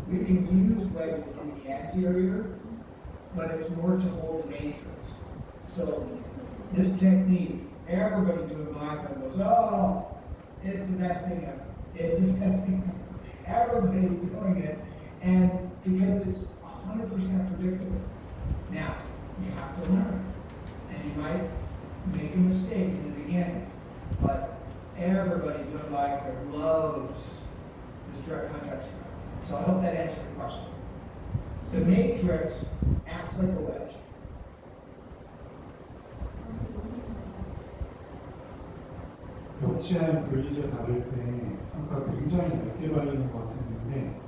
We can use wedges in the anterior, but it's more to hold the matrix. So this technique, everybody doing biochem goes, oh, it's the best thing ever. It's the best thing ever. Everybody's doing it, and because it's 100% predictable. Now, you have to learn, and you might make a mistake in the beginning, but everybody doing biochem loves this direct contact strike. So I hope that answered your question. The matrix acts like a wedge. 역치아인 분리제 바를 때 아까 굉장히 얇게 바르는 것 같았는데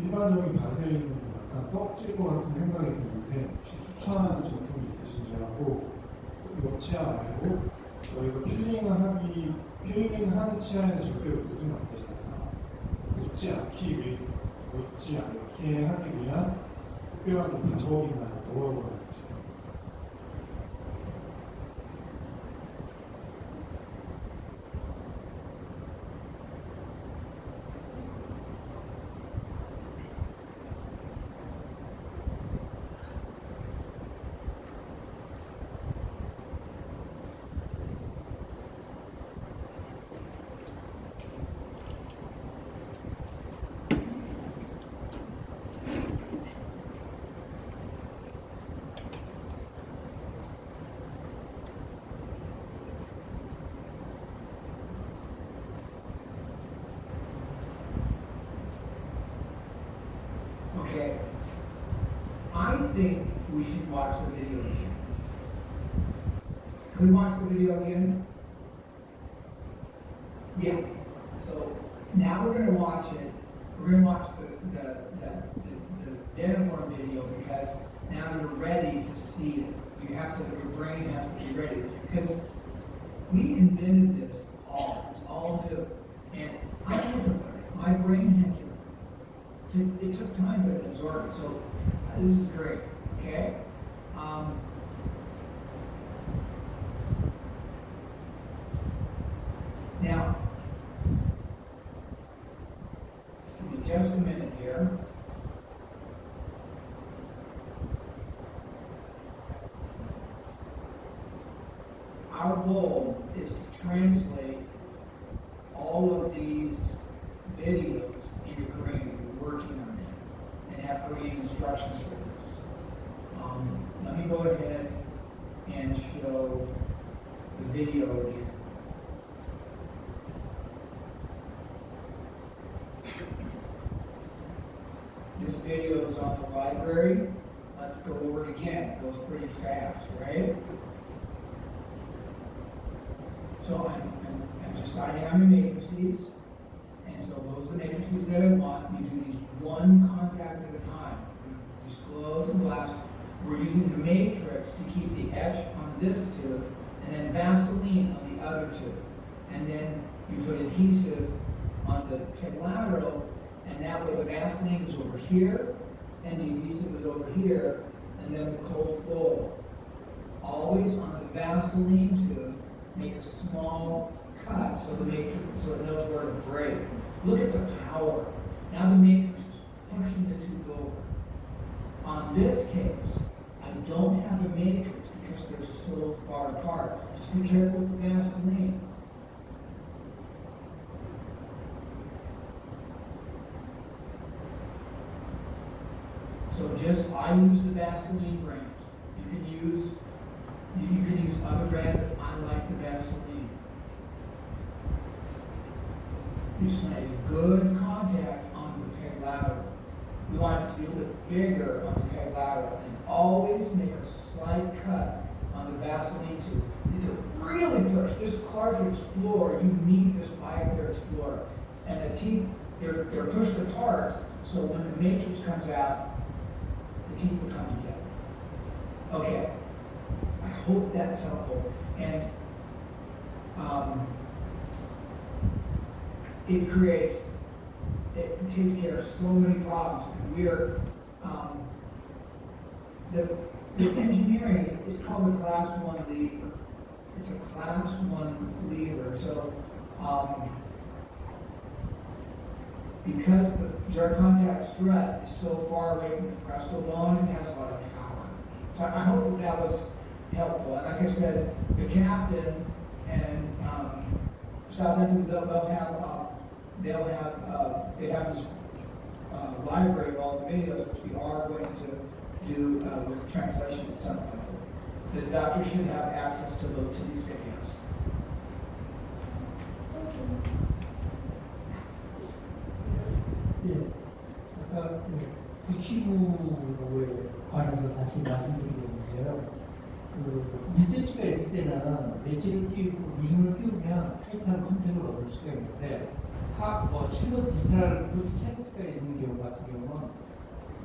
일반적인 바셀린은 좀 약간 떡질 것 같은 생각이 드는데 혹시 추천하는 제품이 있으신지 하고 역치아 말고 저희가 필링을 하는 치아에는 절대로 붓으면 안 되잖아요. 묻지 않게 하기 위한 특별한 방법이나 노하우가 있으신가요? Okay, I think we should watch the video again. Can we watch the video again? Yeah. So now we're going to watch it. We're going to watch the Deniform video because now you're ready to see it. Your brain has to be ready because we invented this all. It's all new, and I had to learn it. My brain had to. It took time to absorb it, so this is great, okay? Now, give me just a minute here. Our goal is to translate all of these videos into Korean. Working on it and have Korean instructions for this. Let me go ahead and show the video again. This video is on the library. Let's go over it again. It goes pretty fast, right? So I'm deciding on the matrices. And so those are the matrices that I want. We do these one contact at a time. Just close and glass. We're using the matrix to keep the etch on this tooth, and then Vaseline on the other tooth. And then you put adhesive on the palatal, and that way the Vaseline is over here, and the adhesive is over here, and then the cold flow. Always on the Vaseline tooth, make a small cut so the matrix, so it knows where to break. Look at the power. Now the matrix is pushing the tooth over. On this case, I don't have a matrix because they're so far apart. Just be careful with the Vaseline. So I use the Vaseline brand. You can use other brands, but I like the Vaseline. You just make a good contact on the palatal. We want it to be a little bit bigger on the palatal, and always make a slight cut on the Vaseline tooth. To really push this Clark Explorer, you need this Bioclear Explorer, and the teeth they're pushed apart, so when the matrix comes out, the teeth will come together. Okay, I hope that's helpful, and it takes care of so many problems. We're the engineering is called a class 1 lever. It's a class 1 lever. So because the direct contact strut is so far away from the crestal bone, it has a lot of power. So I hope that that was helpful. And like I said, the captain and Southampton, they have this library of all the videos, which we are going to do with translation at some point. The doctor should have access to these videos. 예, 아까 구치부에 관해서 다시 말씀드리겠는데요. 그 문제치가 있을 때는 웨지를 끼우고 링을 끼우면 타이트한 컨택을 얻을 수가 있는데 칠로 디스탈 그루트 캐리스가 있는 경우 같은 경우는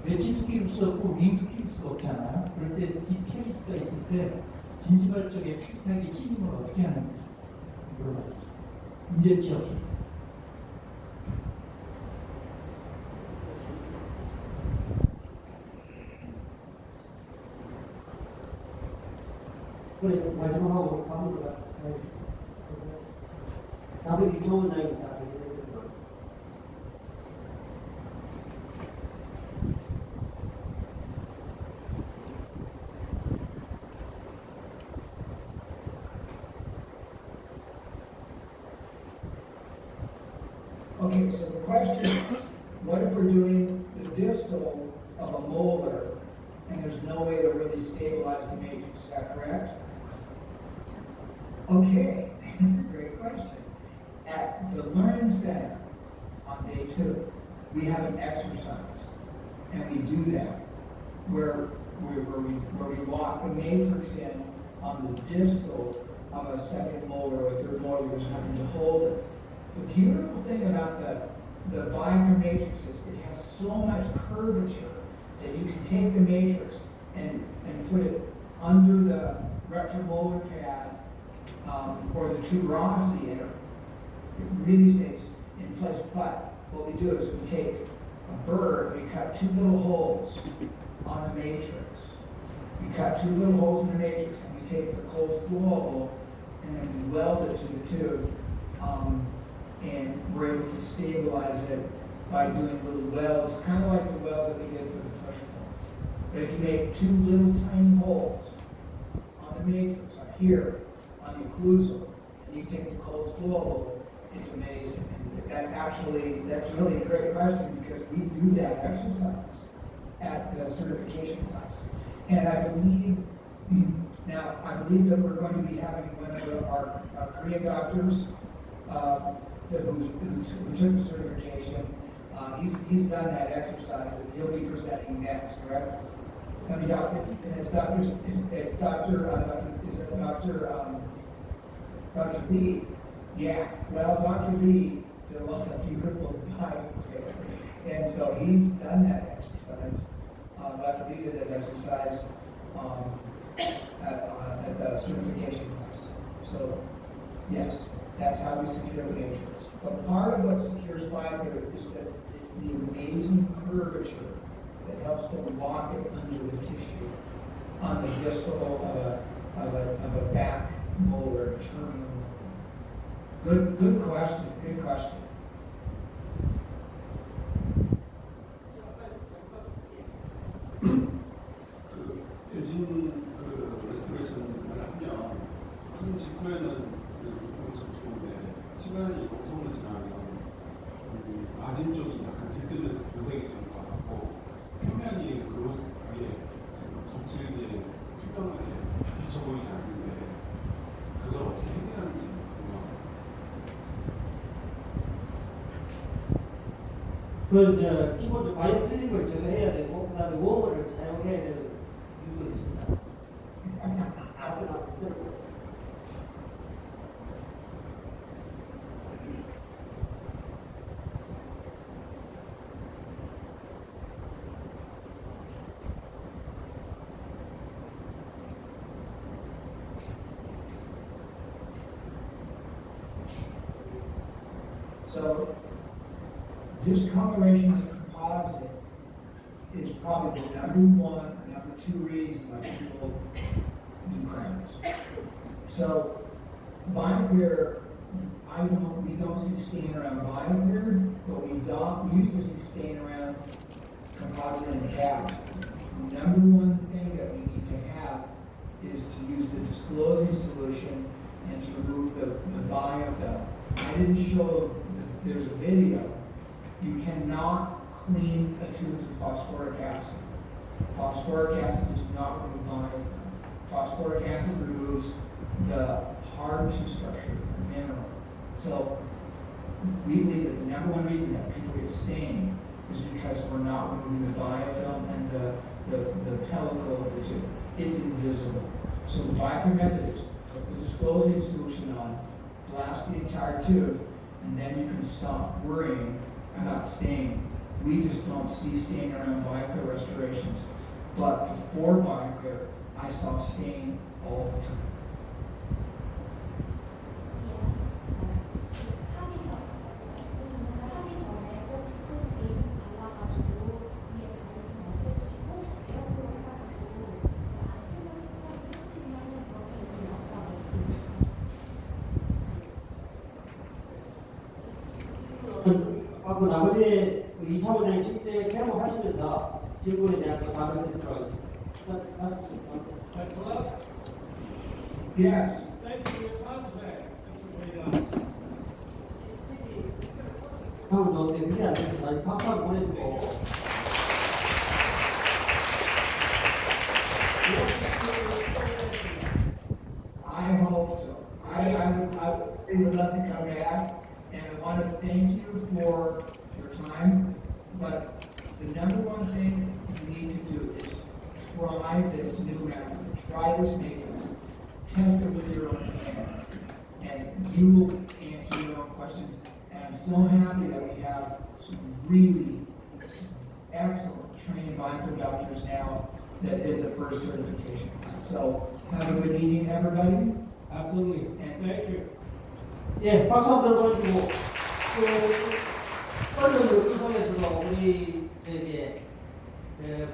웨지도 끼울 수 없고 링도 끼울 수가 없잖아요. 그럴 때 딥캐리스가 있을 때 진지발 쪽에 타이트하게 찔림을 어떻게 하는지 물어봐주죠. 문제치 없을 때. 그래, 마지막하고 마무리가 가야겠습니다. 답은 이성원 장입니다. Okay, so the question is, what if we're doing the distal of a molar and there's no way to really stabilize the matrix? Is that correct? Okay, that's a great question. At the Learning Center on day 2, we have an exercise, and we do that where we lock the matrix in on the distal of a second molar or a third molar where there's nothing to hold it. The beautiful thing about the biochem matrix is it has so much curvature that you can take the matrix and put it under the retromolar pad or the tuberosity area. It really stays in place. But what we do is we take a bird, we cut 2 little holes on the matrix. We cut 2 little holes in the matrix, and we take the closed flowable, and then we weld it to the tooth. And we're able to stabilize it by doing little welds, kind of like the welds that we did for the push pull. But if you make 2 little tiny holes on the matrix, up here, on the occlusal, and you take the closed flowable, it's amazing. And that's really a great question because we do that exercise at the certification class. And I believe that we're going to be having one of our Korean doctors who took the certification. He's done that exercise that he'll be presenting next, correct? And it's Dr. Lee? Yeah, well, Dr. Lee did a lot of beautiful biochem, and so he's done that exercise. Dr. Lee did that exercise at the certification class. So, yes, that's how we secure the matrix. But part of what secures biochem is the amazing curvature that helps to lock it under the tissue on the distal of a back molar terminal. Good question. Good question. 에진 레스토레이션을 하면 한 직후에는 좀 좋은데 시간이 너무 지나면 마진 쪽이 약간 들뜨면서 변색이 되는 것 같고 표면이 그로스하게 거칠게 투명하게 비쳐 보이지 않는데 그걸 어떻게 해결하는지 궁금합니다. 키보드 바이오클리어를 제거해야 되고 그다음에 워머를 사용해야 되는 이유도 있습니다. So, discoloration of the composite is probably the #1 or #2 reason why people do crowns. So, BioClear we don't see staying around BioClear, but we used to see staying around composite and caps. The number one thing that we need to have is to use the disclosing solution and to remove the biofilm. I didn't show, there's a video. You cannot clean a tooth with phosphoric acid. Phosphoric acid does not remove biofilm. Phosphoric acid removes the hard tooth structure, the mineral. So we believe that the number one reason that people get stained is because we're not removing the biofilm and the pellicle of the tooth. It's invisible. So the BioClear method is put the disclosing solution on, blast the entire tooth, and then you can stop worrying about stain. We just don't see stain around BioClear restorations. But before BioClear, I saw stain all the time. 그 나머지 우리 이사원장님 실제 개봉하시면서 질문에 대한 답을 드리도록 하겠습니다. Yes. Thank you for your time today. Thank you for joining us. 하면 좋은데 그게 안 돼서 나중에 박수 한번 보내주고. I hope so. I would love to come back, and I want to thank you for your time. But the number one thing you need to do is try this new method, try this matrix, test it with your own hands, and you will answer your own questions. And I'm so happy that we have some really excellent trained biochem doctors now that did the first certification class. So have a good evening, everybody. Absolutely. Thank you. 예, 박수 한번 보내주고 그 어려운 의성에서도 우리 저기